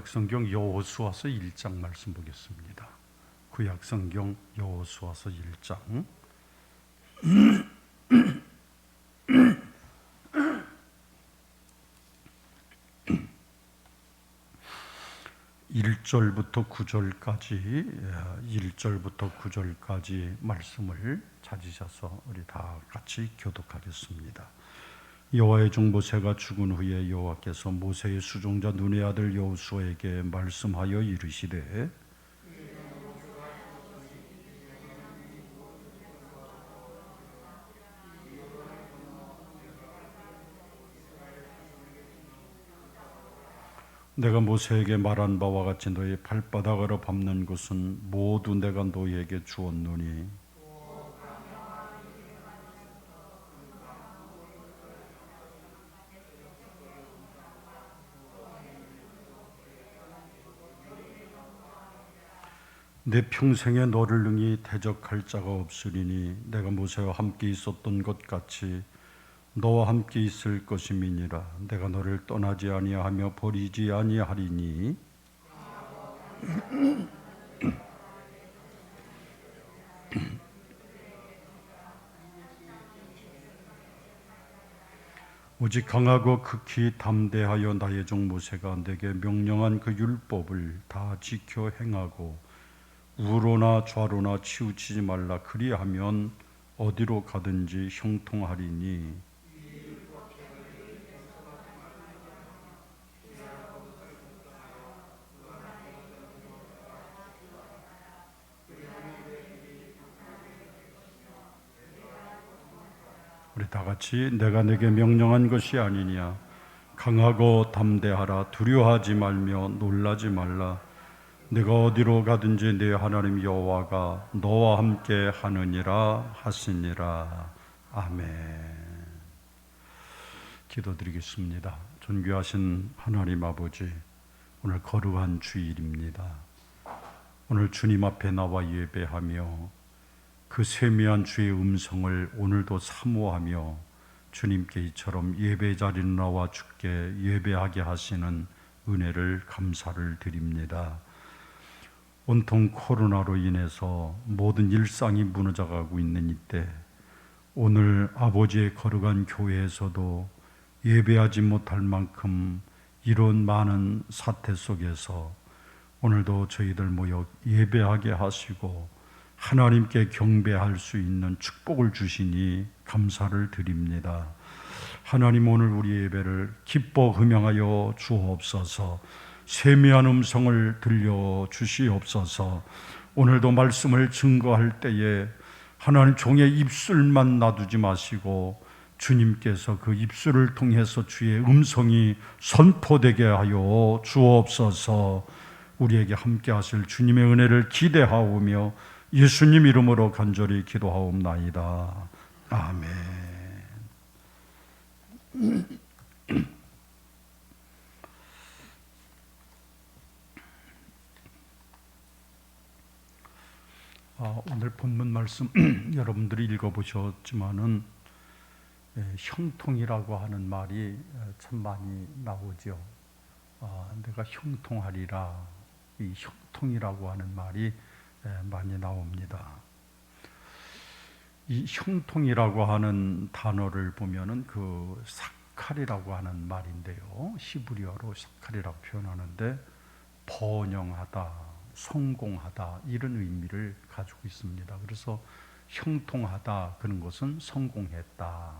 구약성경 여호수아서 1장 말씀 보겠습니다. 구약성경 여호수아서 1장 1절부터 9절까지 말씀을 찾으셔서 우리 다 같이 교독하겠습니다. 여호와의 종 모세가 죽은 후에 여호와께서 모세의 수종자 눈의 아들 여호수아에게 말씀하여 이르시되 내가 모세에게 말한 바와 같이 너의 발바닥으로 밟는 것은 모두 내가 너희에게 주었노니 내 평생에 너를 능히 대적할 자가 없으리니 내가 모세와 함께 있었던 것 같이 너와 함께 있을 것임이니라. 내가 너를 떠나지 아니하며 버리지 아니하리니 오직 강하고 극히 담대하여 나의 종 모세가 내게 명령한 그 율법을 다 지켜 행하고 우로나 좌로나 치우치지 말라. 그리하면 어디로 가든지 형통하리니 우리 다 같이 내가 내게 명령한 것이 아니냐. 강하고 담대하라. 두려워하지 말며 놀라지 말라. 내가 어디로 가든지 내 하나님 여호와가 너와 함께 하느니라 하시니라. 아멘. 기도드리겠습니다. 존귀하신 하나님 아버지, 오늘 거룩한 주일입니다. 오늘 주님 앞에 나와 예배하며 그 세미한 주의 음성을 오늘도 사모하며 주님께 이처럼 예배 자리에 나와 주께 예배하게 하시는 은혜를 감사를 드립니다. 온통 코로나로 인해서 모든 일상이 무너져가고 있는 이때 오늘 아버지의 거룩한 교회에서도 예배하지 못할 만큼 이런 많은 사태 속에서 오늘도 저희들 모여 예배하게 하시고 하나님께 경배할 수 있는 축복을 주시니 감사를 드립니다. 하나님, 오늘 우리 예배를 기뻐 음양하여 주옵소서. 세미한 음성을 들려 주시옵소서. 오늘도 말씀을 증거할 때에 하나님 종의 입술만 놔두지 마시고 주님께서 그 입술을 통해서 주의 음성이 선포되게 하여 주옵소서. 우리에게 함께 하실 주님의 은혜를 기대하오며 예수님 이름으로 간절히 기도하옵나이다. 아멘. 오늘 본문 말씀 여러분들이 읽어보셨지만은 형통이라고 하는 말이 참 많이 나오죠. 내가 형통하리라. 이 형통이라고 하는 말이 많이 나옵니다. 이 형통이라고 하는 단어를 보면은 그 사칼이라고 하는 말인데요. 히브리어로 사칼이라고 표현하는데 번영하다, 성공하다 이런 의미를 가지고 있습니다. 그래서 형통하다 그런 것은 성공했다.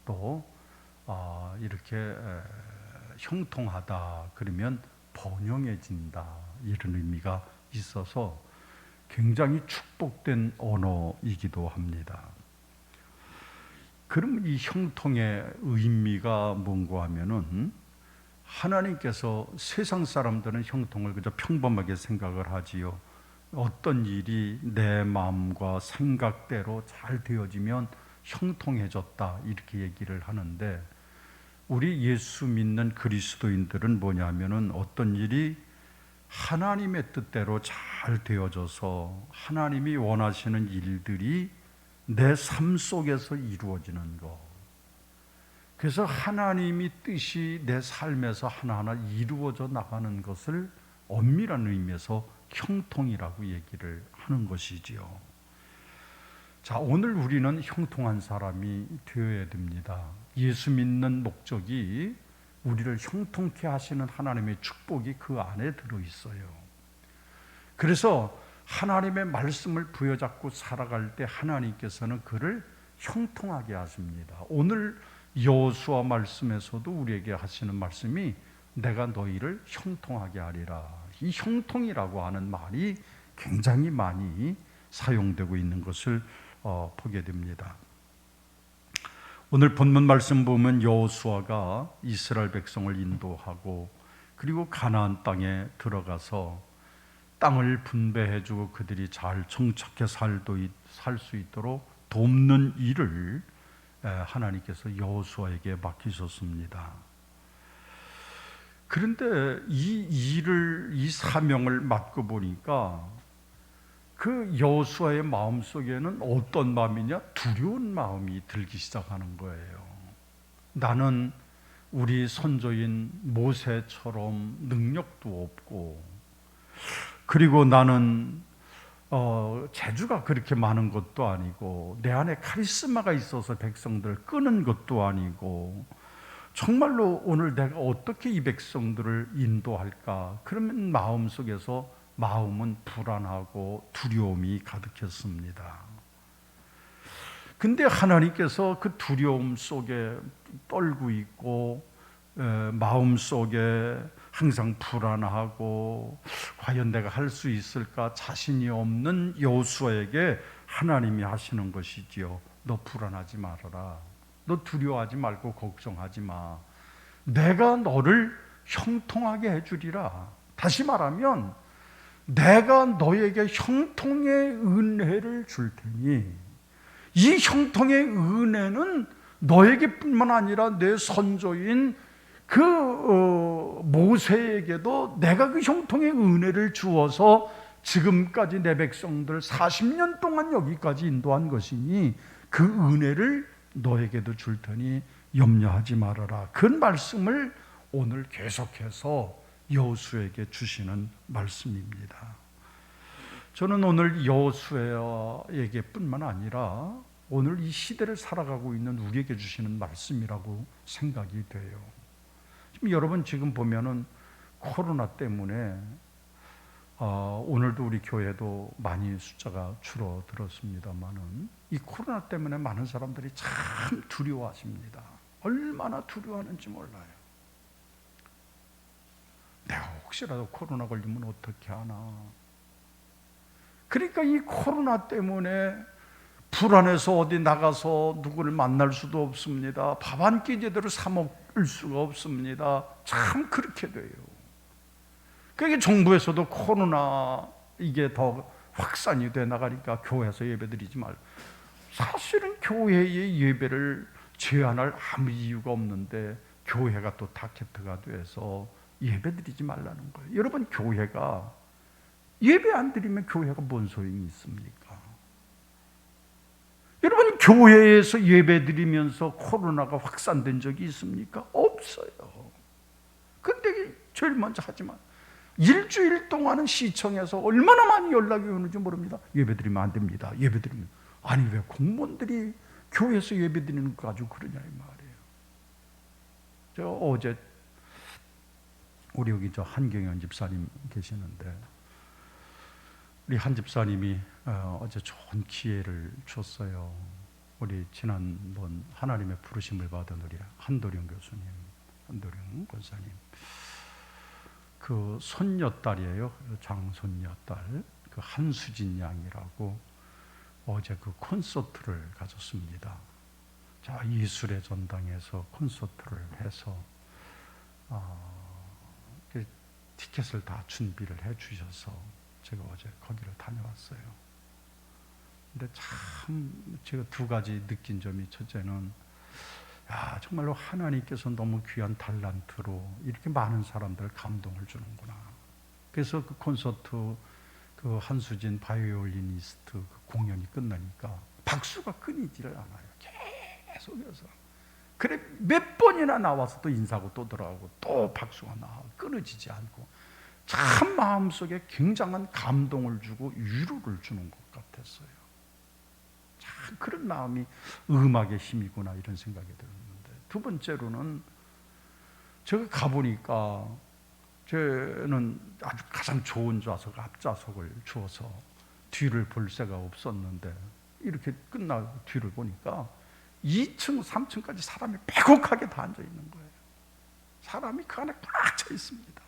또 이렇게 형통하다 그러면 번영해진다 이런 의미가 있어서 굉장히 축복된 언어이기도 합니다. 그럼 이 형통의 의미가 뭔가 하면은 하나님께서 세상 사람들은 형통을 그저 평범하게 생각을 하지요. 어떤 일이 내 마음과 생각대로 잘 되어지면 형통해졌다 이렇게 얘기를 하는데 우리 예수 믿는 그리스도인들은 뭐냐면은 어떤 일이 하나님의 뜻대로 잘 되어져서 하나님이 원하시는 일들이 내 삶 속에서 이루어지는 것, 그래서 하나님이 뜻이 내 삶에서 하나하나 이루어져 나가는 것을 엄밀한 의미에서 형통이라고 얘기를 하는 것이지요. 자, 오늘 우리는 형통한 사람이 되어야 됩니다. 예수 믿는 목적이 우리를 형통케 하시는 하나님의 축복이 그 안에 들어있어요. 그래서 하나님의 말씀을 부여잡고 살아갈 때 하나님께서는 그를 형통하게 하십니다. 오늘 여호수아 말씀에서도 우리에게 하시는 말씀이 내가 너희를 형통하게 하리라. 이 형통이라고 하는 말이 굉장히 많이 사용되고 있는 것을 보게 됩니다. 오늘 본문 말씀 보면 여호수아가 이스라엘 백성을 인도하고 그리고 가나안 땅에 들어가서 땅을 분배해주고 그들이 잘 정착해 살 수 있도록 돕는 일을 하나님께서 여호수아에게 맡기셨습니다. 그런데 이 사명을 맡고 보니까 그 여호수아의 마음속에는 어떤 마음이냐? 두려운 마음이 들기 시작하는 거예요. 나는 우리 선조인 모세처럼 능력도 없고, 그리고 나는 재주가 그렇게 많은 것도 아니고, 내 안에 카리스마가 있어서 백성들을 끄는 것도 아니고, 정말로 오늘 내가 어떻게 이 백성들을 인도할까? 그러면 마음은 불안하고 두려움이 가득했습니다. 근데 하나님께서 그 두려움 속에 떨고 있고 마음 속에 항상 불안하고 과연 내가 할 수 있을까 자신이 없는 여호수아에게 하나님이 하시는 것이지요. 너 불안하지 말아라. 너 두려워하지 말고 걱정하지 마. 내가 너를 형통하게 해주리라. 다시 말하면 내가 너에게 형통의 은혜를 줄 테니 이 형통의 은혜는 너에게뿐만 아니라 내 선조인 그 모세에게도 내가 그 형통의 은혜를 주어서 지금까지 내 백성들 40년 동안 여기까지 인도한 것이니 그 은혜를 너에게도 줄 테니 염려하지 말아라. 그 말씀을 오늘 계속해서 여호수아에게 주시는 말씀입니다. 저는 오늘 여호수아에게 뿐만 아니라 오늘 이 시대를 살아가고 있는 우리에게 주시는 말씀이라고 생각이 돼요. 여러분 지금 보면은 코로나 때문에 오늘도 우리 교회도 많이 숫자가 줄어들었습니다만은 이 코로나 때문에 많은 사람들이 참 두려워하십니다. 얼마나 두려워하는지 몰라요. 내가 혹시라도 코로나 걸리면 어떻게 하나. 그러니까 이 코로나 때문에 불안해서 어디 나가서 누구를 만날 수도 없습니다. 밥 한 끼 제대로 사 먹을 수가 없습니다. 참 그렇게 돼요. 그러니까 정부에서도 코로나 이게 더 확산이 돼 나가니까 교회에서 예배드리지 말고, 사실은 교회의 예배를 제한할 아무 이유가 없는데 교회가 또 타겟트가 돼서 예배드리지 말라는 거예요. 여러분 교회가 예배 안 드리면 교회가 뭔 소용이 있습니까? 여러분 교회에서 예배 드리면서 코로나가 확산된 적이 있습니까? 없어요. 근데 제일 먼저 하지만 일주일 동안은 시청에서 얼마나 많이 연락이 오는지 모릅니다. 예배 드리면 안 됩니다. 예배 드리면. 아니 왜 공무원들이 교회에서 예배 드리는 거 가지고 그러냐 이 말이에요. 저 어제 우리 여기 저 한경현 집사님 계시는데 우리 한 집사님이 어제 좋은 기회를 줬어요. 우리 지난번 하나님의 부르심을 받은 우리 한도령 교수님, 한도령 권사님 그 손녀딸이에요. 장손녀딸 그 한수진 양이라고 어제 그 콘서트를 가졌습니다. 자, 예술의 전당에서 콘서트를 해서 그 티켓을 다 준비를 해 주셔서 제가 어제 거기를 다녀왔어요. 근데 참 제가 두 가지 느낀 점이, 첫째는 정말로 하나님께서 너무 귀한 달란트로 이렇게 많은 사람들 감동을 주는구나. 그래서 그 콘서트 그 한수진 바이올리니스트 그 공연이 끝나니까 박수가 끊이지를 않아요. 계속해서 그래 몇 번이나 나와서 또 인사하고 또 들어가고 또 박수가 나 끊어지지 않고 참 마음속에 굉장한 감동을 주고 위로를 주는 것 같았어요. 참 그런 마음이 음악의 힘이구나 이런 생각이 들었는데, 두 번째로는 제가 가보니까 저는 아주 가장 좋은 좌석 앞좌석을 주어서 뒤를 볼 새가 없었는데, 이렇게 끝나고 뒤를 보니까 2층, 3층까지 사람이 빼곡하게 다 앉아 있는 거예요. 사람이 그 안에 꽉 차 있습니다.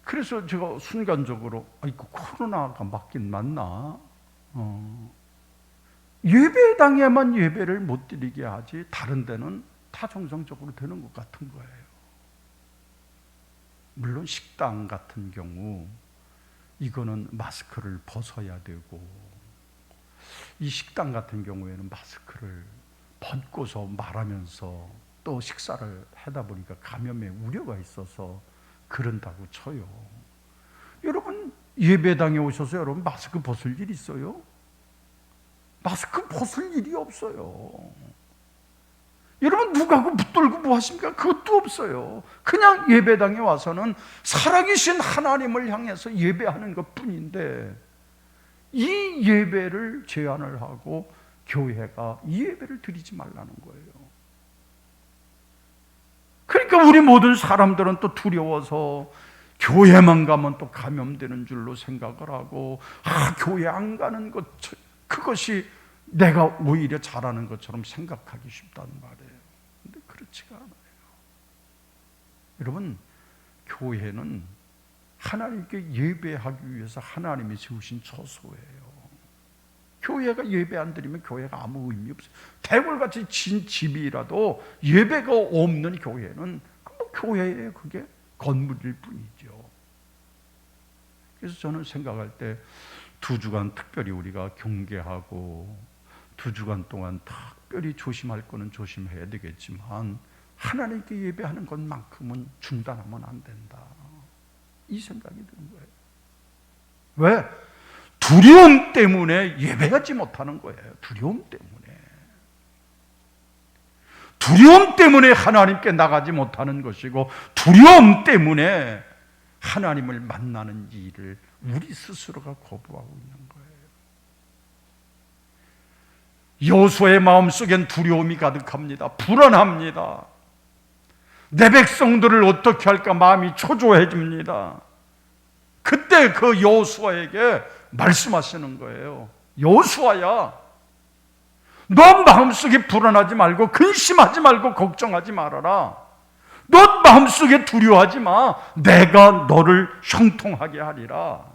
그래서 제가 순간적으로 이거 코로나가 맞긴 맞나? 예배당에만 예배를 못 드리게 하지 다른 데는 다 정상적으로 되는 것 같은 거예요. 물론 식당 같은 경우 이거는 마스크를 벗어야 되고, 이 식당 같은 경우에는 마스크를 벗고서 말하면서 또 식사를 하다 보니까 감염의 우려가 있어서 그런다고 쳐요. 여러분 예배당에 오셔서 여러분 마스크 벗을 일 있어요? 마스크 벗을 일이 없어요. 여러분 누가 그 붙들고 뭐 하십니까? 그것도 없어요. 그냥 예배당에 와서는 살아계신 하나님을 향해서 예배하는 것 뿐인데, 이 예배를 제한을 하고 교회가 이 예배를 드리지 말라는 거예요. 그러니까 우리 모든 사람들은 또 두려워서 교회만 가면 또 감염되는 줄로 생각을 하고, 교회 안 가는 것, 그것이 내가 오히려 잘하는 것처럼 생각하기 쉽단 말이에요. 근데 그렇지가 않아요. 여러분, 교회는 하나님께 예배하기 위해서 하나님이 세우신 처소예요. 교회가 예배 안 드리면 교회가 아무 의미 없어요. 대궐같이 진 집이라도 예배가 없는 교회는 뭐 교회예요. 그게 건물일 뿐이죠. 그래서 저는 생각할 때 2주간 특별히 우리가 경계하고 2주간 동안 특별히 조심할 거는 조심해야 되겠지만, 하나님께 예배하는 것만큼은 중단하면 안 된다, 이 생각이 드는 거예요. 왜? 두려움 때문에 예배하지 못하는 거예요. 두려움 때문에. 두려움 때문에 하나님께 나가지 못하는 것이고, 두려움 때문에 하나님을 만나는 일을 우리 스스로가 거부하고 있는 거예요. 여호수아의 마음속엔 두려움이 가득합니다. 불안합니다. 내 백성들을 어떻게 할까 마음이 초조해집니다. 그때 그 여호수아에게 말씀하시는 거예요. 여호수아야, 너 마음속에 불안하지 말고 근심하지 말고 걱정하지 말아라. 너 마음속에 두려워하지 마. 내가 너를 형통하게 하리라.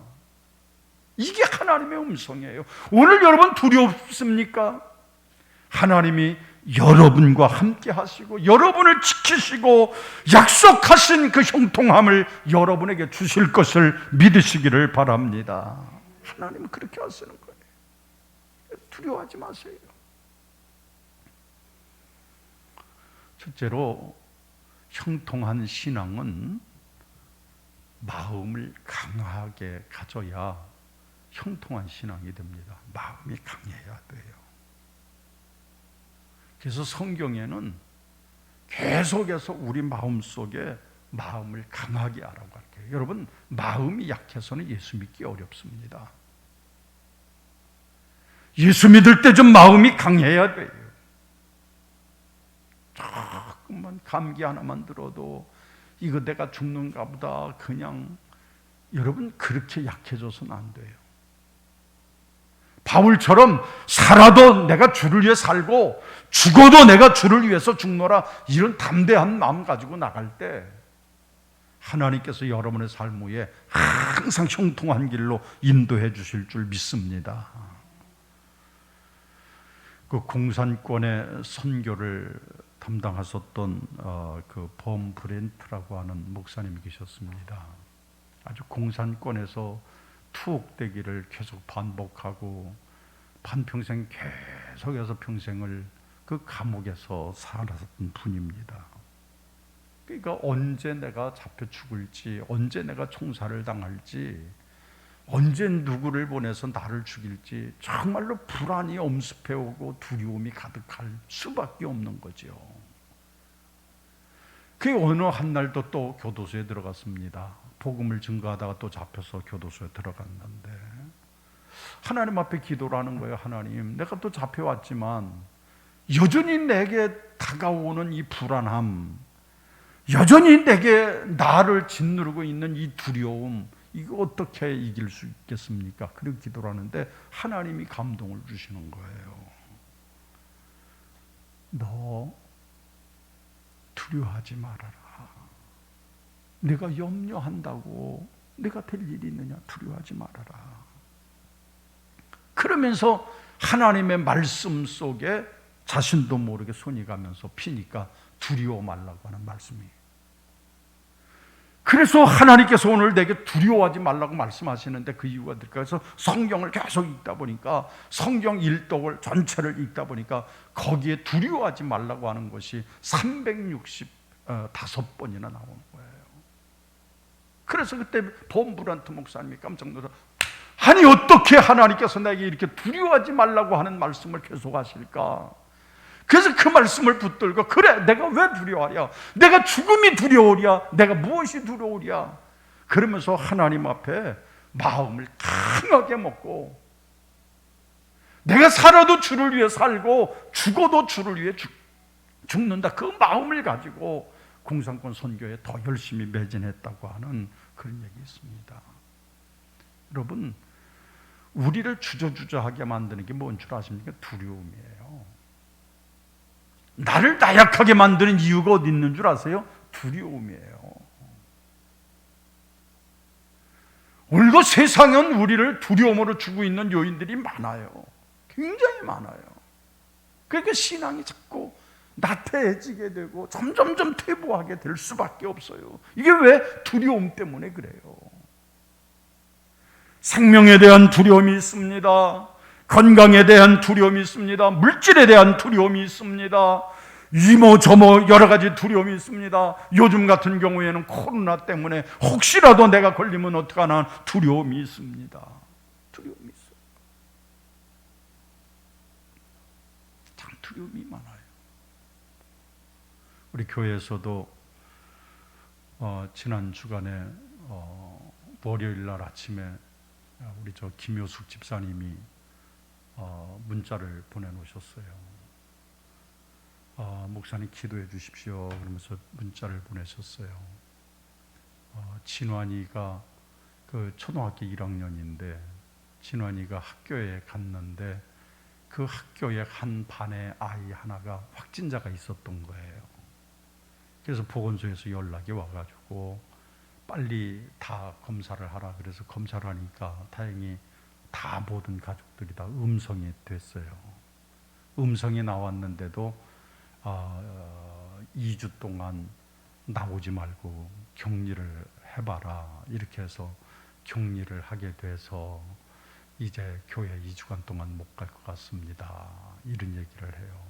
이게 하나님의 음성이에요. 오늘 여러분 두렵습니까? 하나님이 여러분과 함께 하시고 여러분을 지키시고 약속하신 그 형통함을 여러분에게 주실 것을 믿으시기를 바랍니다. 하나님은 그렇게 하시는 거예요. 두려워하지 마세요. 첫째로, 형통한 신앙은 마음을 강하게 가져야 형통한 신앙이 됩니다. 마음이 강해야 돼요. 그래서 성경에는 계속해서 우리 마음속에 마음을 강하게 하라고 할게요. 여러분, 마음이 약해서는 예수 믿기 어렵습니다. 예수 믿을 때 좀 마음이 강해야 돼요. 조금만 감기 하나만 들어도 이거 내가 죽는가 보다, 그냥 여러분 그렇게 약해져서는 안 돼요. 바울처럼 살아도 내가 주를 위해 살고 죽어도 내가 주를 위해서 죽노라, 이런 담대한 마음 가지고 나갈 때 하나님께서 여러분의 삶 위에 항상 형통한 길로 인도해 주실 줄 믿습니다. 그 공산권의 선교를 담당하셨던 그 범 브렌트라고 하는 목사님이 계셨습니다. 아주 공산권에서 투옥되기를 계속 반복하고 반평생 계속해서 평생을 그 감옥에서 살았던 분입니다. 그러니까 언제 내가 잡혀 죽을지, 언제 내가 총살을 당할지 언제 누구를 보내서 나를 죽일지 정말로 불안이 엄습해오고 두려움이 가득할 수밖에 없는 거죠. 그 어느 한 날도 또 교도소에 들어갔습니다. 복음을 증거하다가 또 잡혀서 교도소에 들어갔는데 하나님 앞에 기도를 하는 거예요. 하나님, 내가 또 잡혀왔지만 여전히 내게 다가오는 이 불안함, 여전히 내게 나를 짓누르고 있는 이 두려움, 이거 어떻게 이길 수 있겠습니까? 그렇게 기도를 하는데 하나님이 감동을 주시는 거예요. 너 두려워하지 말아라. 내가 염려한다고 내가 될 일이 있느냐? 두려워하지 말아라. 그러면서 하나님의 말씀 속에 자신도 모르게 손이 가면서 피니까 두려워 말라고 하는 말씀이에요. 그래서 하나님께서 오늘 내게 두려워하지 말라고 말씀하시는데 그 이유가 뭘까? 그래서 성경을 계속 읽다 보니까 성경 일독을 전체를 읽다 보니까 거기에 두려워하지 말라고 하는 것이 365번이나 나오는 거예요. 그래서 그때 본브란트 목사님이 깜짝 놀라서 아니 어떻게 하나님께서 내게 이렇게 두려워하지 말라고 하는 말씀을 계속 하실까? 그래서 그 말씀을 붙들고 그래 내가 왜 두려워하랴? 내가 죽음이 두려우랴? 내가 무엇이 두려우랴? 그러면서 하나님 앞에 마음을 강하게 먹고 내가 살아도 주를 위해 살고 죽어도 주를 위해 죽는다, 그 마음을 가지고 공산권 선교에 더 열심히 매진했다고 하는 그런 얘기 있습니다. 여러분, 우리를 주저주저하게 만드는 게 뭔 줄 아십니까? 두려움이에요. 나를 나약하게 만드는 이유가 어디 있는 줄 아세요? 두려움이에요. 오늘도 세상은 우리를 두려움으로 주고 있는 요인들이 많아요. 굉장히 많아요. 그러니까 신앙이 자꾸 나태해지게 되고 점점점 퇴보하게 될 수밖에 없어요. 이게 왜? 두려움 때문에 그래요. 생명에 대한 두려움이 있습니다. 건강에 대한 두려움이 있습니다. 물질에 대한 두려움이 있습니다. 이모저모 여러 가지 두려움이 있습니다. 요즘 같은 경우에는 코로나 때문에 혹시라도 내가 걸리면 어떡하나 두려움이 있습니다. 두려움이 있어요. 참 두려움이 많아요. 우리 교회에서도 지난 주간에 월요일 날 아침에 우리 김효숙 집사님이 문자를 보내놓으셨어요. 목사님 기도해 주십시오 그러면서 문자를 보내셨어요. 진환이가 그 초등학교 1학년인데 진환이가 학교에 갔는데 그 학교의 한 반에 아이 하나가 확진자가 있었던 거예요. 그래서 보건소에서 연락이 와가지고 빨리 다 검사를 하라 그래서 검사를 하니까 다행히 다 모든 가족들이 다 음성이 됐어요. 음성이 나왔는데도 2주 동안 나오지 말고 격리를 해봐라 이렇게 해서 격리를 하게 돼서 이제 교회 2주간 동안 못 갈 것 같습니다 이런 얘기를 해요.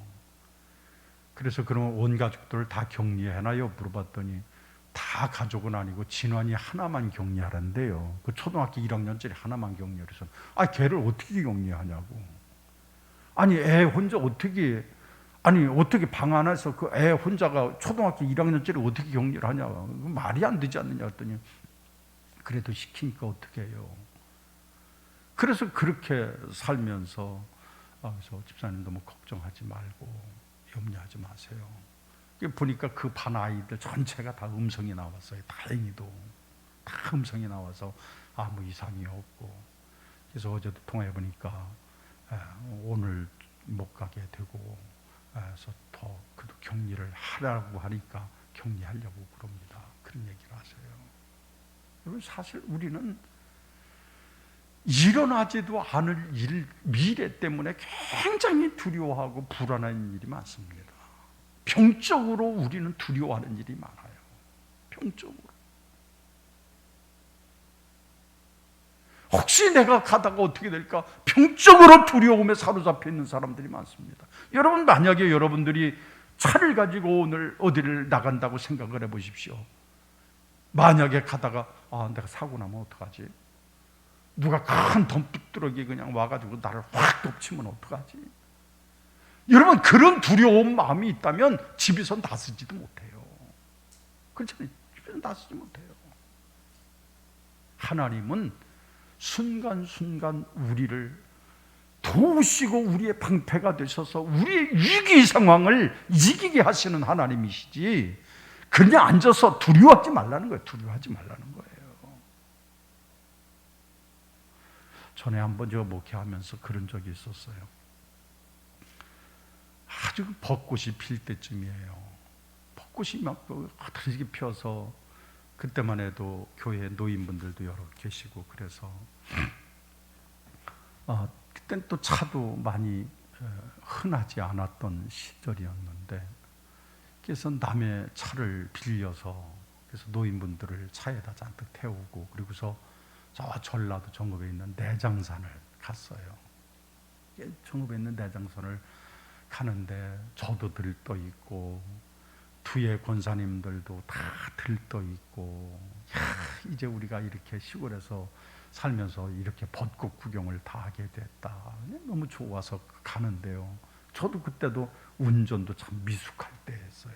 그래서 그러면 온 가족들을 다 격리해놔요 물어봤더니 다 가족은 아니고 진환이 하나만 격리하란대요. 그 초등학교 1학년짜리 하나만 격리해서 걔를 어떻게 격리하냐고. 아니 애 혼자 어떻게 방 안에서 그 애 혼자가 초등학교 1학년짜리 어떻게 격리를 하냐. 말이 안 되지 않느냐 했더니 그래도 시키니까 어떻게 해요. 그래서 그렇게 살면서 그래서 집사님 너무 걱정하지 말고 염려하지 마세요. 보니까 그 반 아이들 전체가 다 음성이 나왔어요. 다행히도 다 음성이 나와서 아무 이상이 없고 그래서 어제도 통화해 보니까 오늘 못 가게 되고 그래서 더 그도 격리를 하라고 하니까 격리하려고 그럽니다. 그런 얘기를 하세요. 여러분 사실 우리는 일어나지도 않을 미래 때문에 굉장히 두려워하고 불안한 일이 많습니다. 병적으로 우리는 두려워하는 일이 많아요. 병적으로. 혹시 내가 가다가 어떻게 될까? 병적으로 두려움에 사로잡혀 있는 사람들이 많습니다. 여러분 만약에 여러분들이 차를 가지고 오늘 어디를 나간다고 생각을 해보십시오. 만약에 가다가 내가 사고 나면 어떡하지? 누가 큰 덤불뚜러기 그냥 와가지고 나를 확 덮치면 어떡하지? 여러분, 그런 두려운 마음이 있다면 집에서 나서지도 못해요. 그렇잖아요. 집에서 나서지 못해요. 하나님은 순간순간 우리를 도우시고 우리의 방패가 되셔서 우리의 위기 상황을 이기게 하시는 하나님이시지, 그냥 앉아서 두려워하지 말라는 거예요. 두려워하지 말라는 거예요. 전에 한번 제가 목회하면서 그런 적이 있었어요. 아주 벚꽃이 필 때쯤이에요. 벚꽃이 막 흐드러지게 피어서, 그때만 해도 교회에 노인분들도 여러 계시고 그래서 그땐 또 차도 많이 흔하지 않았던 시절이었는데, 그래서 남의 차를 빌려서 그래서 노인분들을 차에다 잔뜩 태우고, 그리고서 저 전라도 정읍에 있는 내장산을 갔어요. 정읍에 있는 내장산을 가는데 저도 들떠 있고 뒤에 권사님들도 다 들떠 있고, 이제 우리가 이렇게 시골에서 살면서 이렇게 벚꽃 구경을 다 하게 됐다. 너무 좋아서 가는데요. 저도 그때도 운전도 참 미숙할 때였어요.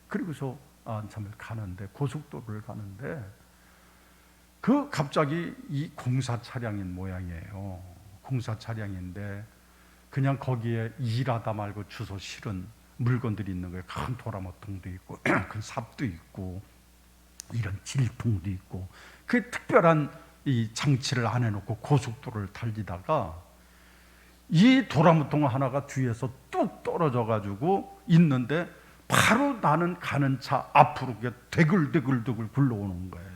그리고서 한참을 가는데, 고속도로를 가는데 갑자기 이 공사 차량인 모양이에요. 공사 차량인데 그냥 거기에 일하다 말고 주소 실은 물건들이 있는 거예요. 큰 도라모통도 있고 큰 삽도 있고 이런 질통도 있고, 그 특별한 이 장치를 안 해놓고 고속도로를 달리다가 이 도라모통 하나가 뒤에서 뚝 떨어져 가지고 있는데, 바로 나는 가는 차 앞으로 되글되글 굴러오는 거예요.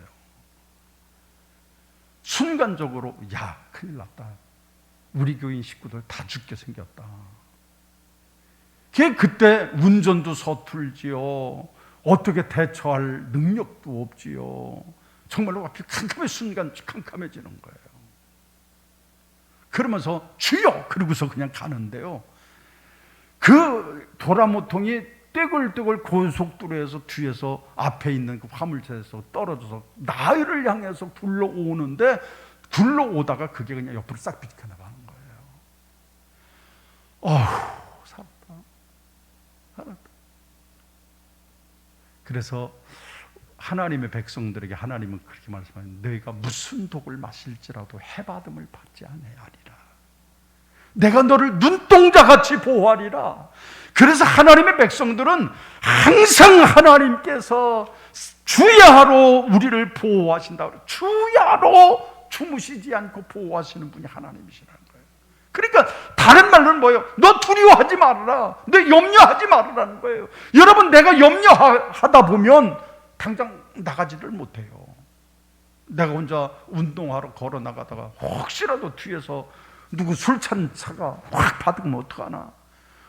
순간적으로 야, 큰일 났다. 우리 교인 식구들 다 죽게 생겼다. 그때 운전도 서툴지요. 어떻게 대처할 능력도 없지요. 정말로 앞이 순간 캄캄해지는 거예요. 그러면서 주여! 그러고서 그냥 가는데요. 그 도라모통이 떼굴떼굴 고속도로에서 뒤에서 앞에 있는 그 화물차에서 떨어져서 나를 향해서 굴러오는데, 굴러오다가 그게 그냥 옆으로 싹 비켜나가는 거예요. 살았다. 그래서 하나님의 백성들에게 하나님은 그렇게 말씀하시는, 너희가 무슨 독을 마실지라도 해받음을 받지 아니하리라. 내가 너를 눈동자같이 보호하리라. 그래서 하나님의 백성들은 항상 하나님께서 주야로 우리를 보호하신다. 주야로 주무시지 않고 보호하시는 분이 하나님이시라는 거예요. 그러니까 다른 말로는 뭐예요? 너 두려워하지 말아라. 너 염려하지 말아라는 거예요. 여러분, 내가 염려하다 보면 당장 나가지를 못해요. 내가 혼자 운동하러 걸어 나가다가 혹시라도 뒤에서 누구 술 찬 차가 확 받으면 어떡하나?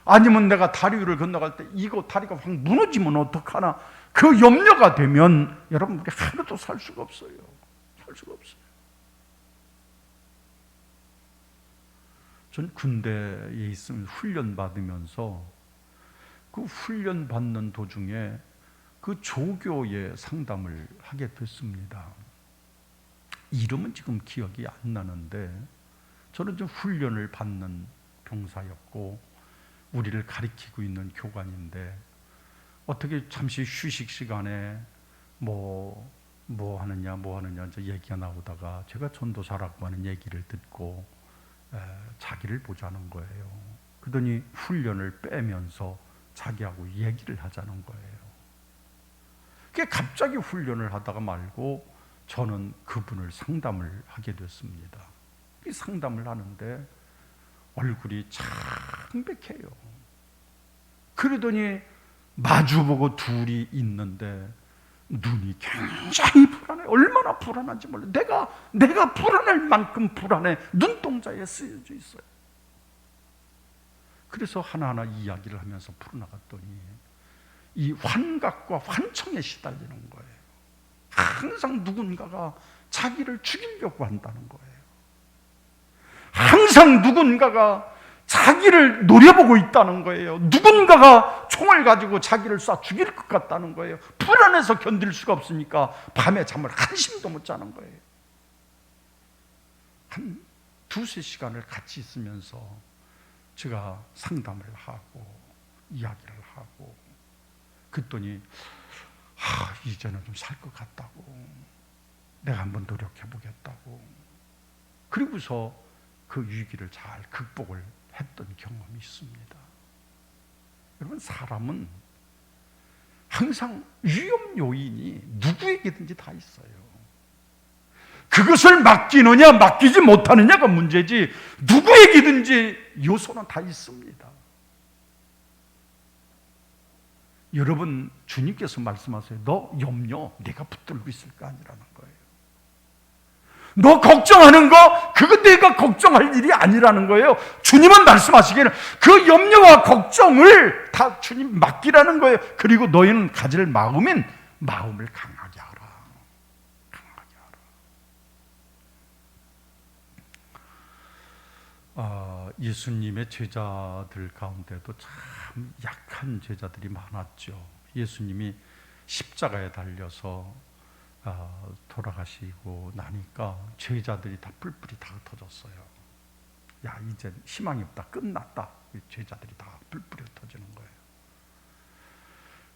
아니면 내가 다리 위를 건너갈 때 이거 다리가 확 무너지면 어떡하나? 그 염려가 되면 여러분, 우리 하루도 살 수가 없어요. 살 수가 없어요. 전 군대에 있으면 훈련 받으면서 그 훈련 받는 도중에 그 조교의 상담을 하게 됐습니다. 이름은 지금 기억이 안 나는데, 저는 좀 훈련을 받는 병사였고 우리를 가리키고 있는 교관인데, 어떻게 잠시 휴식 시간에 뭐 하느냐 이제 얘기가 나오다가 제가 전도사라고 하는 얘기를 듣고 자기를 보자는 거예요. 그러더니 훈련을 빼면서 자기하고 얘기를 하자는 거예요. 그게 갑자기 훈련을 하다가 말고 저는 그분을 상담을 하게 됐습니다. 이 상담을 하는데 얼굴이 창백해요. 그러더니 마주보고 둘이 있는데 눈이 굉장히 불안해. 얼마나 불안한지 몰라요. 내가 불안할 만큼 불안해. 눈동자에 쓰여져 있어요. 그래서 하나하나 이야기를 하면서 풀어나갔더니 이 환각과 환청에 시달리는 거예요. 항상 누군가가 자기를 죽이려고 한다는 거예요. 항상 누군가가 자기를 노려보고 있다는 거예요. 누군가가 총을 가지고 자기를 쏴 죽일 것 같다는 거예요. 불안해서 견딜 수가 없으니까 밤에 잠을 한숨도 못 자는 거예요. 한 두세 시간을 같이 있으면서 제가 상담을 하고 이야기를 하고 그랬더니 이제는 좀 살 것 같다고, 내가 한번 노력해 보겠다고, 그리고서 그 위기를 잘 극복을 했던 경험이 있습니다. 여러분, 사람은 항상 위험 요인이 누구에게든지 다 있어요. 그것을 맡기느냐 맡기지 못하느냐가 문제지 누구에게든지 요소는 다 있습니다. 여러분, 주님께서 말씀하세요. 너 염려 내가 붙들고 있을 거 아니라는 거예요. 너 걱정하는 거 그거 내가 걱정할 일이 아니라는 거예요. 주님은 말씀하시기에는 그 염려와 걱정을 다 주님 맡기라는 거예요. 그리고 너희는 가질 마음은 마음을 강하게 하라. 강하게 하라. 예수님의 제자들 가운데도 참 약한 제자들이 많았죠. 예수님이 십자가에 달려서 돌아가시고 나니까 제자들이 다 뿔뿔이 다 흩어졌어요. 야, 이제 희망이 없다, 끝났다. 제자들이 다 뿔뿔이 흩어지는 거예요.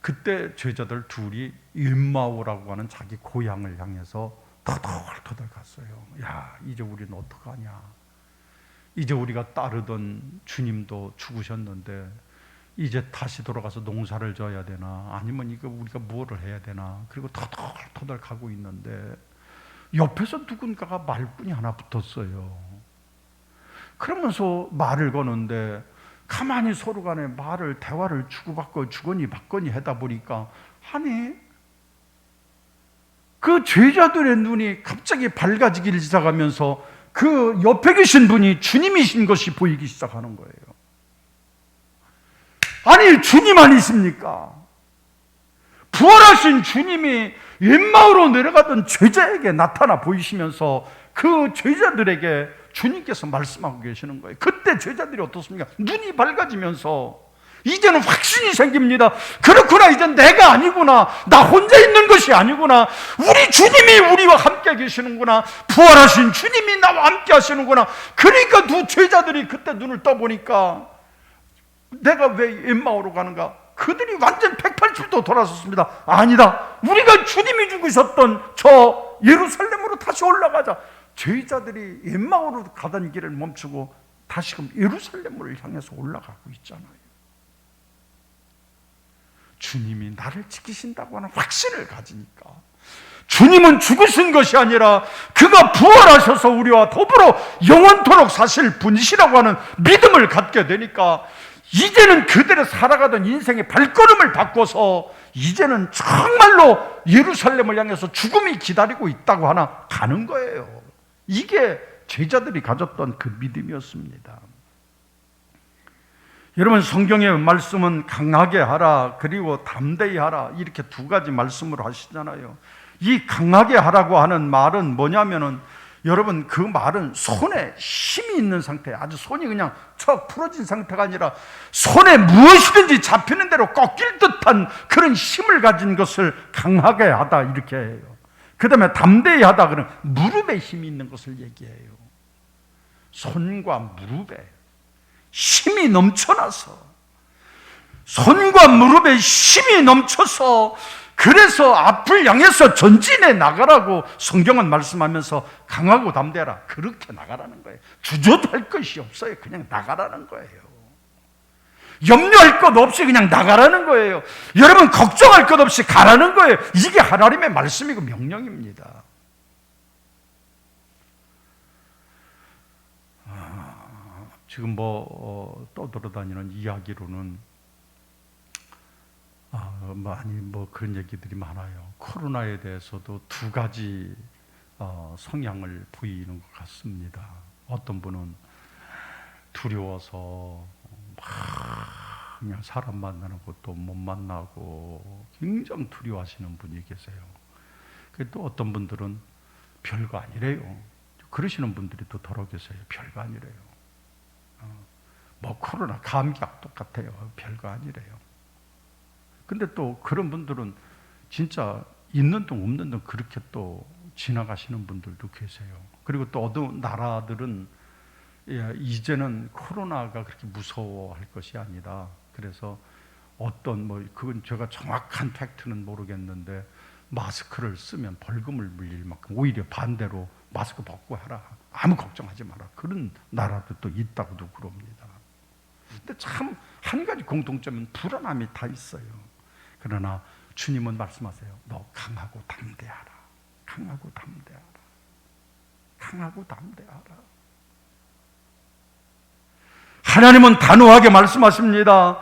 그때 제자들 둘이 임마오라고 하는 자기 고향을 향해서 터덜터덜 갔어요. 야, 이제 우리는 어떡하냐. 이제 우리가 따르던 주님도 죽으셨는데 이제 다시 돌아가서 농사를 져야 되나, 아니면 이거 우리가 뭐를 해야 되나. 그리고 터덜터덜 가고 있는데 옆에서 누군가가 말꾼이 하나 붙었어요. 그러면서 말을 거는데 가만히 서로 간에 대화를 주고받고 주거니 받거니 하다 보니까, 아니, 그 제자들의 눈이 갑자기 밝아지기 시작하면서 그 옆에 계신 분이 주님이신 것이 보이기 시작하는 거예요. 아니, 주님 아니십니까? 부활하신 주님이 엠마오로 내려가던 제자에게 나타나 보이시면서 그 제자들에게 주님께서 말씀하고 계시는 거예요. 그때 제자들이 어떻습니까? 눈이 밝아지면서 이제는 확신이 생깁니다. 그렇구나, 이제 내가 아니구나, 나 혼자 있는 것이 아니구나, 우리 주님이 우리와 함께 계시는구나, 부활하신 주님이 나와 함께 하시는구나. 그러니까 두 제자들이 그때 눈을 떠보니까 내가 왜 엠마오로 가는가? 그들이 완전 180도 돌아섰습니다. 아니다, 우리가 주님이 죽으셨던 저 예루살렘으로 다시 올라가자. 제자들이 엠마오로 가던 길을 멈추고 다시금 예루살렘을 향해서 올라가고 있잖아요. 주님이 나를 지키신다고 하는 확신을 가지니까, 주님은 죽으신 것이 아니라 그가 부활하셔서 우리와 더불어 영원토록 사실 분이시라고 하는 믿음을 갖게 되니까, 이제는 그들의 살아가던 인생의 발걸음을 바꿔서 이제는 정말로 예루살렘을 향해서 죽음이 기다리고 있다고 하나 가는 거예요. 이게 제자들이 가졌던 그 믿음이었습니다. 여러분, 성경의 말씀은 강하게 하라, 그리고 담대히 하라, 이렇게 두 가지 말씀으로 하시잖아요. 이 강하게 하라고 하는 말은 뭐냐면은, 여러분, 그 말은 손에 힘이 있는 상태, 아주 손이 그냥 척 풀어진 상태가 아니라 손에 무엇이든지 잡히는 대로 꺾일 듯한 그런 힘을 가진 것을 강하게 하다, 이렇게 해요. 그 다음에 담대히 하다, 그러면 무릎에 힘이 있는 것을 얘기해요. 손과 무릎에 힘이 넘쳐나서, 손과 무릎에 힘이 넘쳐서, 그래서 앞을 향해서 전진해 나가라고 성경은 말씀하면서 강하고 담대하라, 그렇게 나가라는 거예요. 주저할 것이 없어요. 그냥 나가라는 거예요. 염려할 것 없이 그냥 나가라는 거예요. 여러분, 걱정할 것 없이 가라는 거예요. 이게 하나님의 말씀이고 명령입니다. 지금 떠돌아다니는 이야기로는 많이 그런 얘기들이 많아요. 코로나에 대해서도 두 가지 성향을 보이는 것 같습니다. 어떤 분은 두려워서 그냥 사람 만나는 것도 못 만나고 굉장히 두려워하시는 분이 계세요. 또 어떤 분들은 별거 아니래요. 그러시는 분들이 또 더러 계세요. 별거 아니래요. 코로나 감기약 똑같아요. 별거 아니래요. 근데 또 그런 분들은 진짜 있는 둥 없는 둥 그렇게 또 지나가시는 분들도 계세요. 그리고 또 어떤 나라들은 이제는 코로나가 그렇게 무서워할 것이 아니다. 그래서 어떤 그건 제가 정확한 팩트는 모르겠는데 마스크를 쓰면 벌금을 물릴 만큼 오히려 반대로 마스크 벗고 하라. 아무 걱정하지 마라. 그런 나라도 또 있다고도 그럽니다. 근데 참 한 가지 공통점은 불안함이 다 있어요. 그러나 주님은 말씀하세요. 너 강하고 담대하라. 강하고 담대하라. 강하고 담대하라. 하나님은 단호하게 말씀하십니다.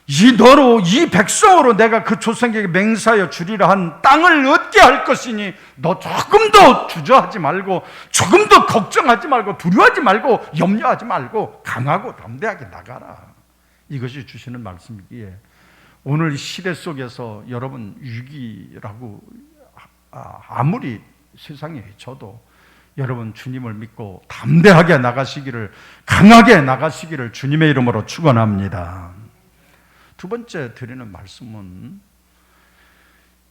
이 백성으로 내가 그 조상에게 맹세하여 주리라 한 땅을 얻게 할 것이니 너 조금 더 주저하지 말고 조금 더 걱정하지 말고 두려워하지 말고 염려하지 말고 강하고 담대하게 나가라. 이것이 주시는 말씀이기에 오늘 시대 속에서 여러분 위기라고 아무리 세상에 저도 여러분 주님을 믿고 담대하게 나가시기를, 강하게 나가시기를 주님의 이름으로 축원합니다. 두 번째 드리는 말씀은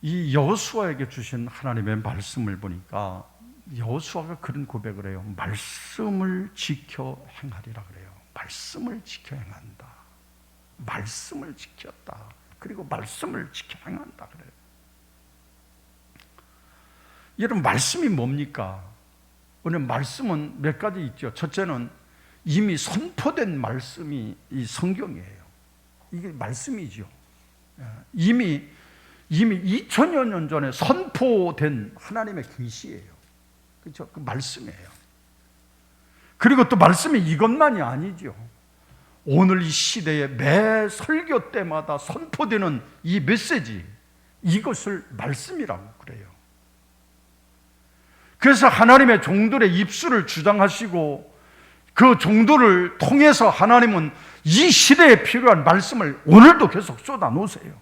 이 여호수아에게 주신 하나님의 말씀을 보니까 여호수아가 그런 고백을 해요. 말씀을 지켜 행하리라 그래요. 말씀을 지켜 행한다. 말씀을 지켰다. 그리고 말씀을 지켜 행한다 그래요. 여러분 말씀이 뭡니까? 오늘 말씀은 몇 가지 있죠. 첫째는 이미 선포된 말씀이 이 성경이에요. 이게 말씀이죠. 이미 2000여 년 전에 선포된 하나님의 계시예요. 그렇죠? 그 말씀이에요. 그리고 또 말씀이 이것만이 아니죠. 오늘 이 시대에 매 설교 때마다 선포되는 이 메시지, 이것을 말씀이라고 그래요. 그래서 하나님의 종들의 입술을 주장하시고 그 종들을 통해서 하나님은 이 시대에 필요한 말씀을 오늘도 계속 쏟아 놓으세요.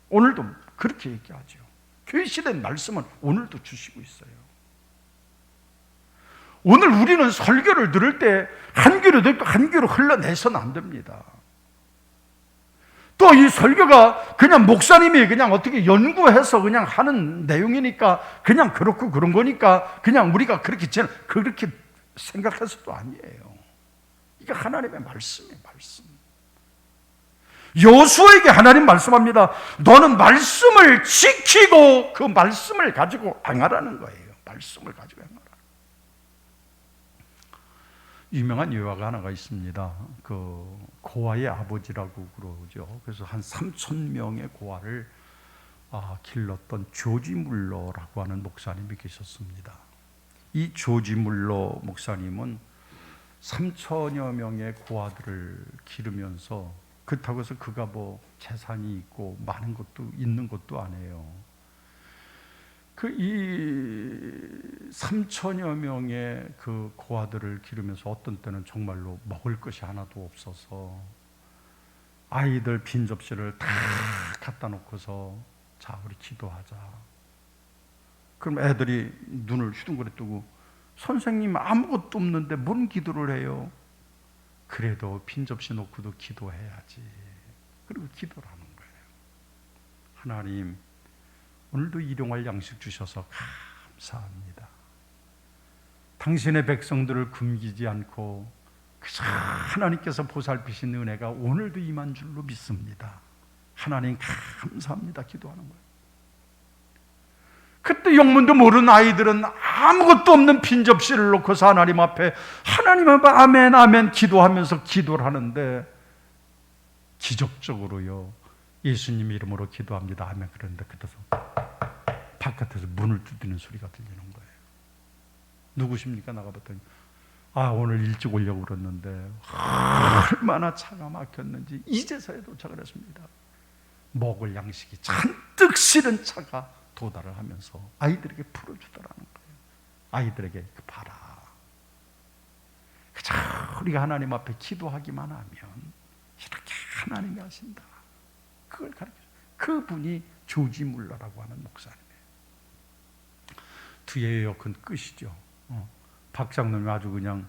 오늘도 그렇게 얘기하죠. 계시된 말씀은 오늘도 주시고 있어요. 오늘 우리는 설교를 들을 때 한 귀로 듣고 한 귀로 흘러내서는 안 됩니다. 또 이 설교가 그냥 목사님이 그냥 어떻게 연구해서 그냥 하는 내용이니까 그냥 그렇고 그런 거니까 그냥 우리가 그렇게 생각해서도 아니에요. 이게 하나님의 말씀이에요. 말씀. 여호수아에게 하나님 말씀합니다. 너는 말씀을 지키고 그 말씀을 가지고 행하라는 거예요. 말씀을 가지고 행하라. 유명한 예화가 하나가 있습니다. 그 고아의 아버지라고 그러죠. 그래서 한 3,000명의 고아를 길렀던 조지 물러라고 하는 목사님이 계셨습니다. 이 조지 물러 목사님은 3,000여 명의 고아들을 기르면서 그렇다고 해서 그가 재산이 있고 많은 것도 있는 것도 아니에요. 이 3,000여 명의 그 고아들을 기르면서 어떤 때는 정말로 먹을 것이 하나도 없어서 아이들 빈 접시를 다 갖다 놓고서 자 우리 기도하자. 그럼 애들이 눈을 휘둥그레 뜨고 선생님 아무것도 없는데 뭔 기도를 해요? 그래도 빈 접시 놓고도 기도해야지. 그리고 기도를 하는 거예요. 하나님 오늘도 일용할 양식 주셔서 감사합니다. 당신의 백성들을 굶기지 않고 그저 하나님께서 보살피신 은혜가 오늘도 임한 줄로 믿습니다. 하나님 감사합니다. 기도하는 거예요. 그때 영문도 모르는 아이들은 아무것도 없는 빈 접시를 놓고서 하나님 앞에 아멘 아멘 기도하면서 기도를 하는데 기적적으로요 예수님 이름으로 기도합니다 아멘. 그런데 그때서 바깥에서 문을 두드리는 소리가 들리는 거예요. 누구십니까? 나가봤더니 오늘 일찍 오려고 그랬는데 얼마나 차가 막혔는지 이제서야 도착을 했습니다. 먹을 양식이 잔뜩 실은 차가 도달을 하면서 아이들에게 풀어주더라는 거예요. 아이들에게 봐라. 그저 우리가 하나님 앞에 기도하기만 하면 이렇게 하나님이 하신다. 그걸 가르쳐요. 그분이 조지 물러라고 하는 목사님이에요. 뒤에 에어컨 끄시죠. 박장님이 아주 그냥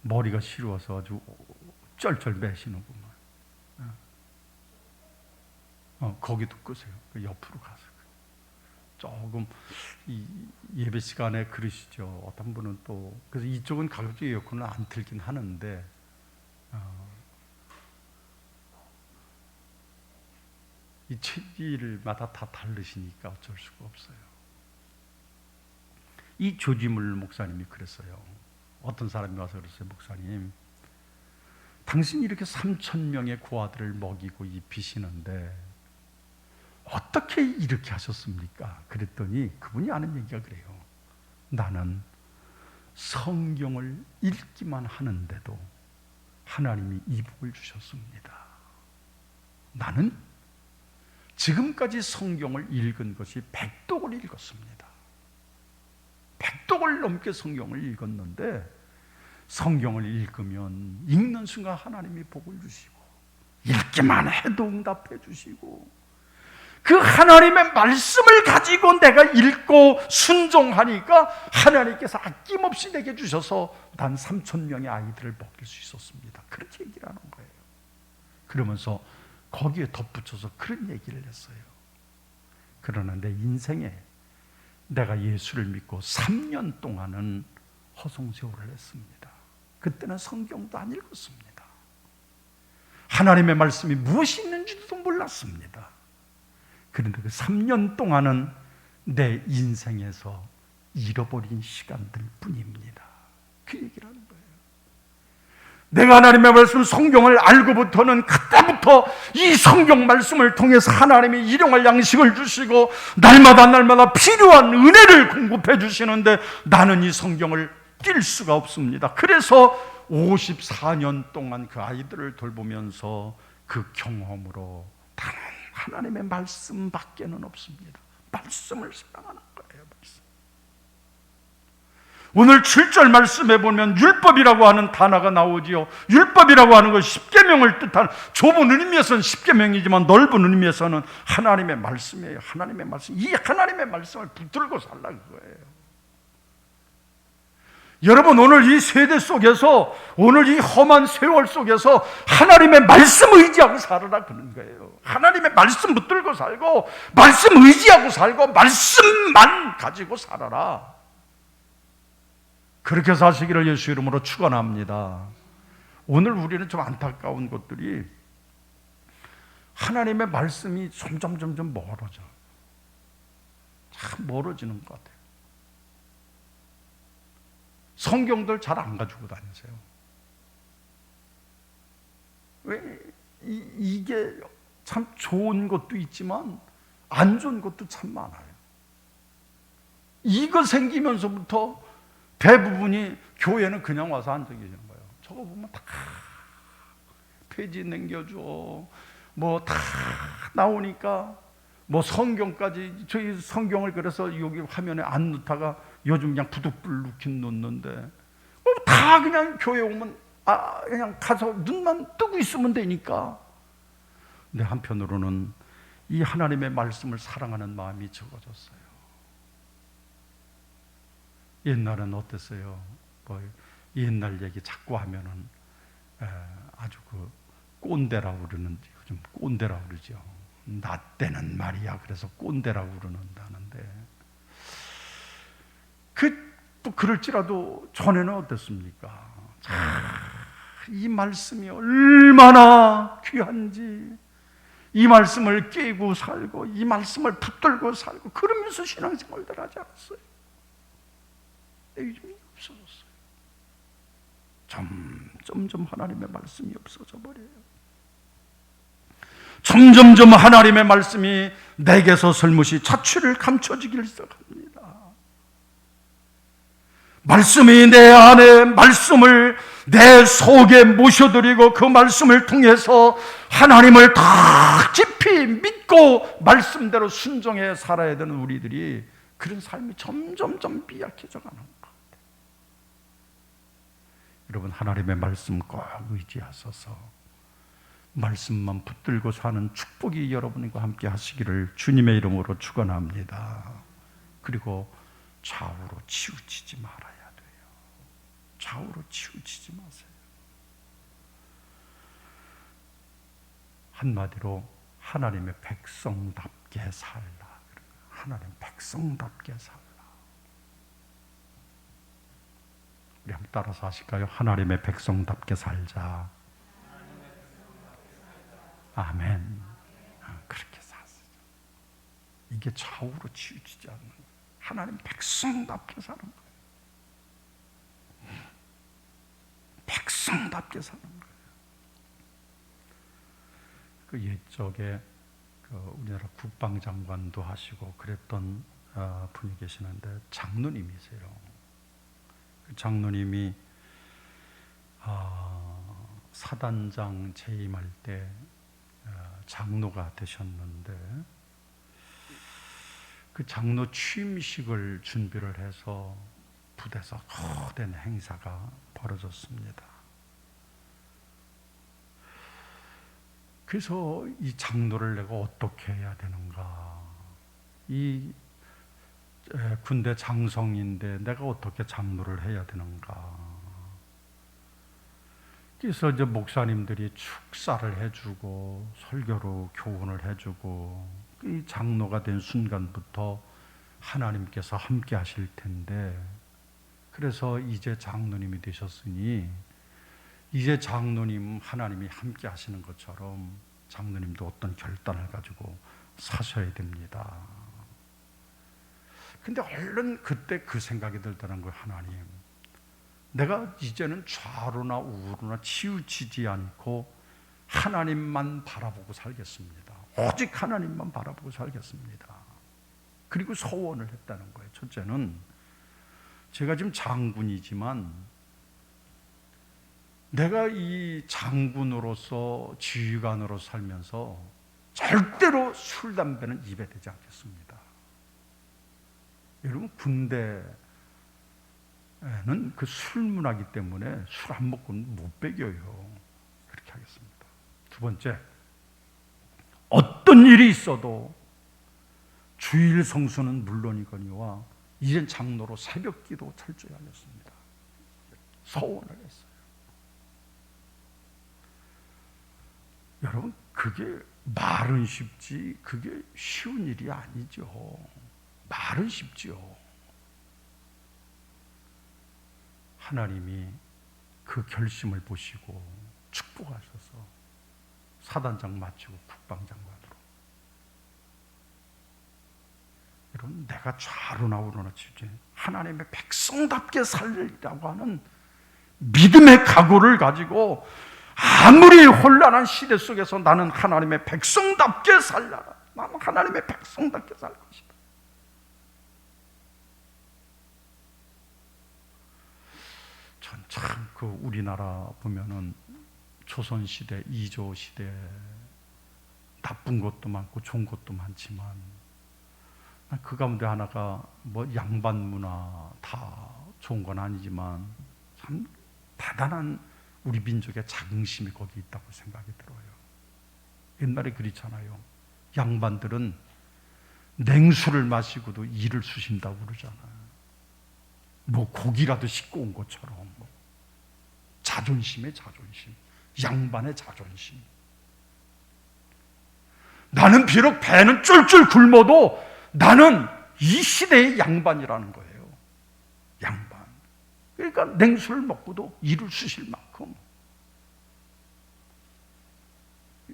머리가 시려워서 아주 쩔쩔 매시는구만. 거기도 끄세요. 옆으로 가서 조금 이 예배 시간에 그러시죠. 어떤 분은 또 그래서 이쪽은 가급적 에어컨을 안 틀긴 하는데 이 체질마다 다 다르시니까 어쩔 수가 없어요. 이 조지물 목사님이 그랬어요. 어떤 사람이 와서 그랬어요. 목사님, 당신이 이렇게 3,000명의 고아들을 먹이고 입히시는데 어떻게 이렇게 하셨습니까? 그랬더니 그분이 하는 얘기가 그래요. 나는 성경을 읽기만 하는데도 하나님이 이복을 주셨습니다. 나는 지금까지 성경을 읽은 것이 100독을 읽었습니다. 100독을 넘게 성경을 읽었는데 성경을 읽으면 읽는 순간 하나님이 복을 주시고 읽기만 해도 응답해 주시고 그 하나님의 말씀을 가지고 내가 읽고 순종하니까 하나님께서 아낌없이 내게 주셔서 난 3,000명의 아이들을 먹일 수 있었습니다. 그렇게 얘기를 하는 거예요. 그러면서 거기에 덧붙여서 그런 얘기를 했어요. 그러나 내 인생에 내가 예수를 믿고 3년 동안은 허송세월을 했습니다. 그때는 성경도 안 읽었습니다. 하나님의 말씀이 무엇이 있는지도 몰랐습니다. 그런데 그 3년 동안은 내 인생에서 잃어버린 시간들 뿐입니다. 그 얘기를 하는 거예요. 내가 하나님의 말씀 성경을 알고부터는 그때부터 이 성경 말씀을 통해서 하나님이 일용할 양식을 주시고 날마다 필요한 은혜를 공급해 주시는데 나는 이 성경을 낄 수가 없습니다. 그래서 54년 동안 그 아이들을 돌보면서 그 경험으로 다른 하나님의 말씀밖에는 없습니다. 말씀을 사랑하는 거예요. 말씀. 오늘 7절 말씀에 보면 율법이라고 하는 단어가 나오지요. 율법이라고 하는 것 십계명을 뜻하는, 좁은 의미에서는 십계명이지만 넓은 의미에서는 하나님의 말씀이에요. 하나님의 말씀. 이 하나님의 말씀을 붙들고 살라 그거예요. 여러분, 오늘 이 세대 속에서, 오늘 이 험한 세월 속에서 하나님의 말씀 의지하고 살아라 그런 거예요. 하나님의 말씀 붙들고 살고 말씀 의지하고 살고 말씀만 가지고 살아라. 그렇게 사시기를 예수 이름으로 축원합니다. 오늘 우리는 좀 안타까운 것들이 하나님의 말씀이 점점 멀어져. 참 멀어지는 것 같아요. 성경들 잘 안 가지고 다니세요. 왜? 이게 참 좋은 것도 있지만 안 좋은 것도 참 많아요. 이거 생기면서부터 대부분이 교회는 그냥 와서 앉아 계시는 거예요. 저거 보면 다 페이지 남겨줘, 뭐 다 나오니까 뭐 성경까지, 저희 성경을 그래서 여기 화면에 안 넣다가 요즘 그냥 부득불 넣긴 놓는데 다 그냥 교회 오면 그냥 가서 눈만 뜨고 있으면 되니까. 근데 한편으로는 이 하나님의 말씀을 사랑하는 마음이 적어졌어요. 옛날은 어땠어요? 뭐 옛날 얘기 자꾸 하면은 아주 그 꼰대라고 그러는지, 요즘 꼰대라고 그러죠. 나 때는 말이야 그래서 꼰대라고 그러는다는데, 또 그럴지라도 전에는 어땠습니까? 이 말씀이 얼마나 귀한지, 이 말씀을 깨고 살고 이 말씀을 붙들고 살고 그러면서 신앙생활을 하지 않았어요. 요즘이 없어졌어요. 점점 하나님의 말씀이 없어져 버려요. 점점 하나님의 말씀이 내게서 설무시 자취를 감춰지기를 시작합니다. 말씀이 내 안에, 말씀을 내 속에 모셔드리고 그 말씀을 통해서 하나님을 더 깊이 믿고 말씀대로 순종해 살아야 되는 우리들이, 그런 삶이 점점 미약해져 가는 것 같아요. 여러분, 하나님의 말씀 꼭 의지하셔서 말씀만 붙들고 사는 축복이 여러분과 함께 하시기를 주님의 이름으로 축원합니다. 그리고 좌우로 치우치지 말아야 돼요. 좌우로 치우치지 마세요. 한마디로 하나님의 백성답게 살라. 하나님 백성답게 살라. 우리 한번 따라서 하실까요? 하나님의 백성답게 살자. 아멘. 그렇게 사세요. 이게 좌우로 치우치지 않는 거예요. 하나님 백성답게 사는 거예요. 백성답게 사는 거예요. 그 옛적에 우리나라 국방장관도 하시고 그랬던 분이 계시는데 장로님이세요. 그 장로님이 사단장 재임할 때 장로가 되셨는데 그 장로 취임식을 준비를 해서 부대에서 거대한 행사가 벌어졌습니다. 그래서 이 장로를 내가 어떻게 해야 되는가? 이 군대 장성인데 내가 어떻게 장로를 해야 되는가? 그래서 이제 목사님들이 축사를 해주고 설교로 교훈을 해주고 이 장로가 된 순간부터 하나님께서 함께 하실 텐데 그래서 이제 장로님이 되셨으니 이제 장로님 하나님이 함께 하시는 것처럼 장로님도 어떤 결단을 가지고 사셔야 됩니다. 근데 얼른 그때 그 생각이 들더라는 거예요. 하나님, 내가 이제는 좌로나 우로나 치우치지 않고 하나님만 바라보고 살겠습니다. 오직 하나님만 바라보고 살겠습니다. 그리고 소원을 했다는 거예요. 첫째는 제가 지금 장군이지만 내가 이 장군으로서 지휘관으로 살면서 절대로 술, 담배는 입에 대지 않겠습니다. 여러분, 군대에는 그 술 문화이기 때문에 술 안 먹고는 못 배겨요. 그렇게 하겠습니다. 두 번째, 어떤 일이 있어도 주일 성수는 물론이거니와 이젠 장로로 새벽 기도 철저히 하겠습니다. 소원을 했어요. 여러분, 그게 말은 쉽지 그게 쉬운 일이 아니죠. 말은 쉽죠. 하나님이 그 결심을 보시고 축복하셔서 사단장 마치고 국방장관으로. 여러분, 내가 좌로나 우로나 치지 하나님의 백성답게 살리라고 하는 믿음의 각오를 가지고 아무리 혼란한 시대 속에서 나는 하나님의 백성답게 살려라. 나는 하나님의 백성답게 살 것이다. 전 참 그 우리나라 보면은 조선시대, 이조시대 나쁜 것도 많고 좋은 것도 많지만 그 가운데 하나가 뭐 양반 문화 다 좋은 건 아니지만 참 대단한 우리 민족의 자긍심이 거기 있다고 생각이 들어요. 옛날에 그렇잖아요. 양반들은 냉수를 마시고도 이를 쑤신다고 그러잖아요. 뭐 고기라도 씻고 온 것처럼. 자존심의 자존심, 양반의 자존심. 나는 비록 배는 쫄쫄 굶어도 나는 이 시대의 양반이라는 거예요. 양반. 그러니까 냉수를 먹고도 이를 쑤실 만큼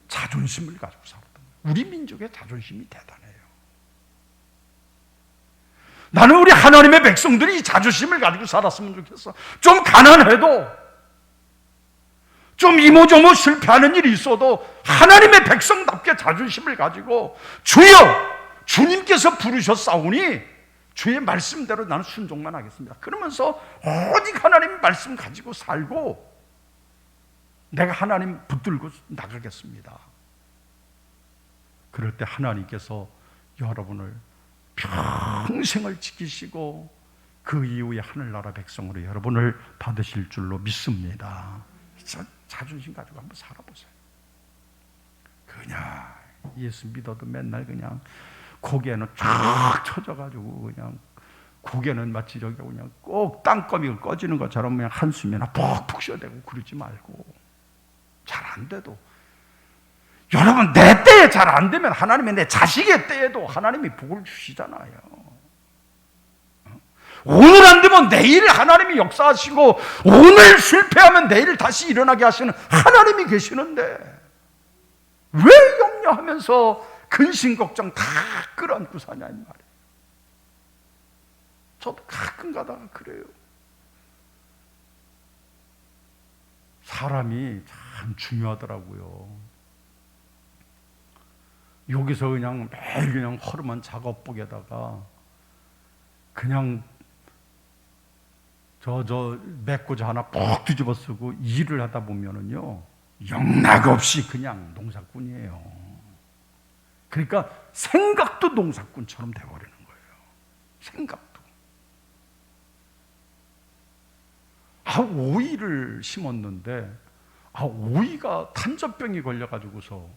자존심을 가지고 살았던 거예요. 우리 민족의 자존심이 대단해요. 나는 우리 하나님의 백성들이 이 자존심을 가지고 살았으면 좋겠어. 좀 가난해도 좀 이모저모 실패하는 일이 있어도 하나님의 백성답게 자존심을 가지고 주여, 주님께서 부르셨사오니 주의 말씀대로 나는 순종만 하겠습니다. 그러면서 오직 하나님 말씀 가지고 살고 내가 하나님 붙들고 나가겠습니다. 그럴 때 하나님께서 여러분을 평생을 지키시고 그 이후에 하늘나라 백성으로 여러분을 받으실 줄로 믿습니다. 자존심 가지고 한번 살아보세요. 그냥 예수 믿어도 맨날 그냥 고개는 쫙 쳐져가지고 그냥 고개는 마치 저기 그냥 꼭 땅거미가 꺼지는 것처럼 그냥 한숨이나 푹푹 쉬어대고 그러지 말고 잘 안 돼도 여러분, 내 때에 잘 안 되면 하나님이 내 자식의 때에도 하나님이 복을 주시잖아요. 오늘 안 되면 내일 하나님이 역사하시고, 오늘 실패하면 내일 다시 일어나게 하시는 하나님이 계시는데 왜 염려하면서 근심 걱정 다 끌어안고 사냐 이 말이에요. 저도 가끔 가다가 그래요. 사람이 참 중요하더라고요. 여기서 그냥 매일 그냥 허름한 작업복에다가 그냥 저 메꾸자 하나 푹 뒤집어 쓰고 일을 하다 보면은요, 영락 없이 그냥 농사꾼이에요. 그러니까 생각도 농사꾼처럼 돼버리는 거예요. 생각도. 오이를 심었는데 오이가 탄저병이 걸려가지고서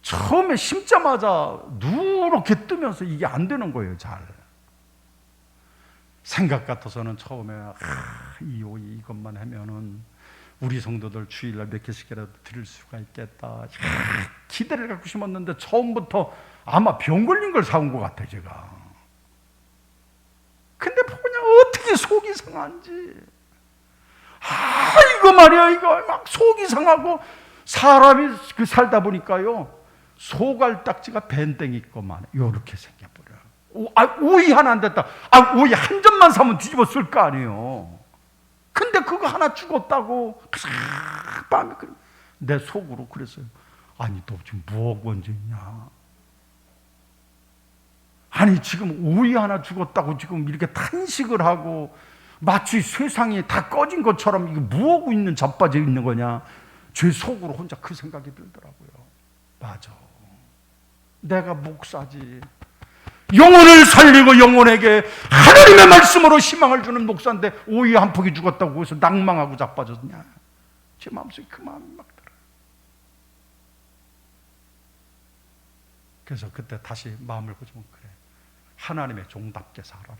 처음에 심자마자 누렇게 뜨면서 이게 안 되는 거예요. 잘. 생각 같아서는 처음에 이 오이 이것만 하면은 우리 성도들 주일날 몇 개씩이라도 드릴 수가 있겠다. 기대를 갖고 심었는데 처음부터 아마 병 걸린 걸 사온 것 같아요, 제가. 근데 그냥 어떻게 속이 상한지. 이거 말이야, 이거 막 속이 상하고, 사람이 살다 보니까요, 소갈딱지가 밴댕이 것만 이렇게 생겨버려요. 오이 하나 안 됐다. 오이 한 점만 사면 뒤집어 쓸 거 아니에요. 근데 그거 하나 죽었다고 밤에 내 속으로 그랬어요. 아니 너 지금 뭐하고 앉아있냐? 아니 지금 오이 하나 죽었다고 지금 이렇게 탄식을 하고 마치 세상이 다 꺼진 것처럼 이거 뭐하고 있는 자빠져 있는 거냐? 제 속으로 혼자 그 생각이 들더라고요. 맞아, 내가 목사지. 영혼을 살리고 영혼에게 하나님의 말씀으로 희망을 주는 목사인데 오이 한 폭이 죽었다고 거기서 낭망하고 자빠졌냐? 제 마음속에 그 마음이 막 들어요. 그래서 그때 다시 마음을 고치면 그래, 하나님의 종답게 살아라.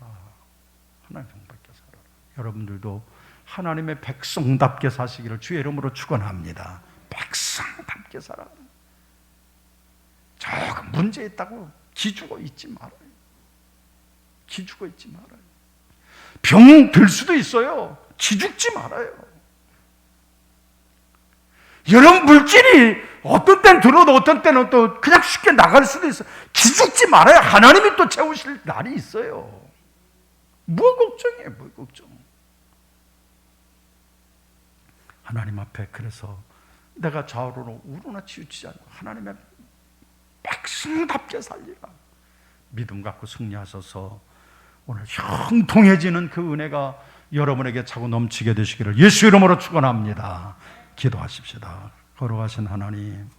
하나님의 종답게 살아라. 여러분들도 하나님의 백성답게 사시기를 주의 이름으로 축원합니다. 백성답게 살아라. 조금 문제 있다고 기죽어 있지 말아요. 기죽어 있지 말아요. 병 들 수도 있어요. 기죽지 말아요. 여러분, 물질이 어떤 때는 들어도 어떤 때는 또 그냥 쉽게 나갈 수도 있어요. 기죽지 말아요. 하나님이 또 채우실 날이 있어요. 뭐 걱정이에요, 뭐 걱정. 하나님 앞에 그래서 내가 좌우로 우러나 치우치지 않고 하나님의 백성답게 살리라. 믿음 갖고 승리하셔서 오늘 형통해지는 그 은혜가 여러분에게 차고 넘치게 되시기를 예수 이름으로 축원합니다. 기도하십시다. 거룩하신 하나님,